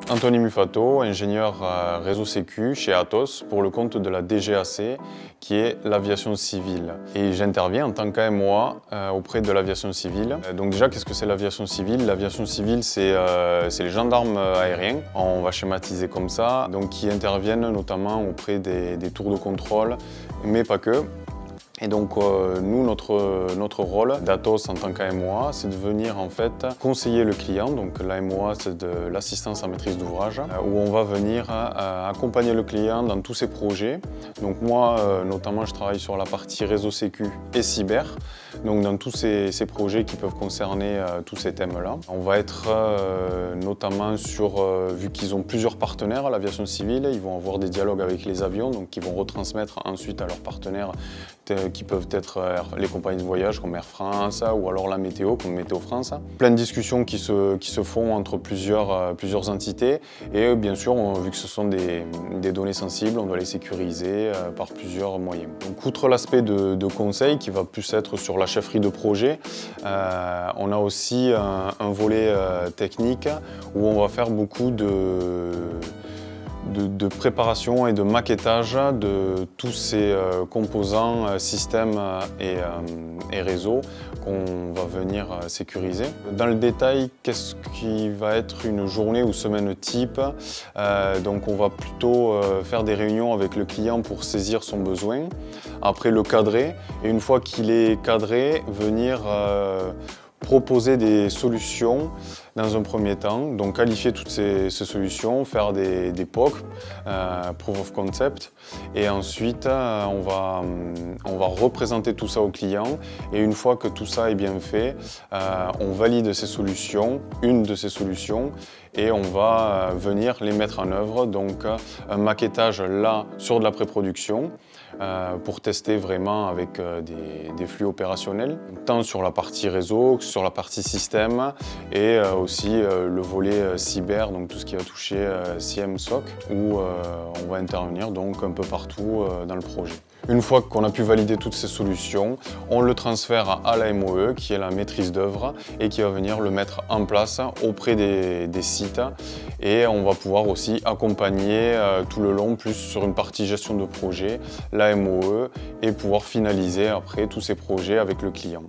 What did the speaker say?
Anthony Mufato, ingénieur réseau sécu chez Atos pour le compte de la DGAC qui est l'aviation civile. Et j'interviens en tant qu'AMOA auprès de l'aviation civile. Donc déjà, qu'est-ce que c'est l'aviation civile? L'aviation civile, c'est les gendarmes aériens, on va schématiser comme ça, donc qui interviennent notamment auprès des tours de contrôle, mais pas que. Et donc nous, notre rôle d'Atos en tant qu'AMOA, c'est de venir en fait conseiller le client. Donc l'AMOA, c'est de l'assistance en maîtrise d'ouvrage, où on va venir accompagner le client dans tous ses projets. Donc moi, notamment, je travaille sur la partie réseau sécu et cyber, donc dans tous ces projets qui peuvent concerner tous ces thèmes-là. On va être notamment sur, vu qu'ils ont plusieurs partenaires à l'aviation civile, ils vont avoir des dialogues avec les avions, donc ils vont retransmettre ensuite à leurs partenaires qui peuvent être les compagnies de voyage comme Air France ou alors la météo comme Météo France. Plein de discussions qui se font entre plusieurs entités et bien sûr, vu que ce sont des données sensibles, on doit les sécuriser par plusieurs moyens. Donc, outre l'aspect de conseil qui va plus être sur la chefferie de projet, on a aussi un volet technique où on va faire beaucoup de préparation et de maquettage de tous ces composants, systèmes et réseaux qu'on va venir sécuriser. Dans le détail, qu'est-ce qui va être une journée ou semaine type? Donc on va plutôt faire des réunions avec le client pour saisir son besoin, après le cadrer, et une fois qu'il est cadré, venir proposer des solutions dans un premier temps, donc qualifier toutes ces solutions, faire des POC, Proof of Concept, et ensuite on va représenter tout ça au client, et une fois que tout ça est bien fait, on valide ces solutions, une de ces solutions, et on va venir les mettre en œuvre, donc un maquettage là sur de la pré-production, pour tester vraiment avec des flux opérationnels, tant sur la partie réseau que sur la partie système et aussi le volet cyber, donc tout ce qui va toucher CIEM, SOC, où on va intervenir donc un peu partout dans le projet. Une fois qu'on a pu valider toutes ces solutions, on le transfère à la MOE qui est la maîtrise d'œuvre et qui va venir le mettre en place auprès des sites, et on va pouvoir aussi accompagner tout le long plus sur une partie gestion de projet, la MOE, et pouvoir finaliser après tous ces projets avec le client.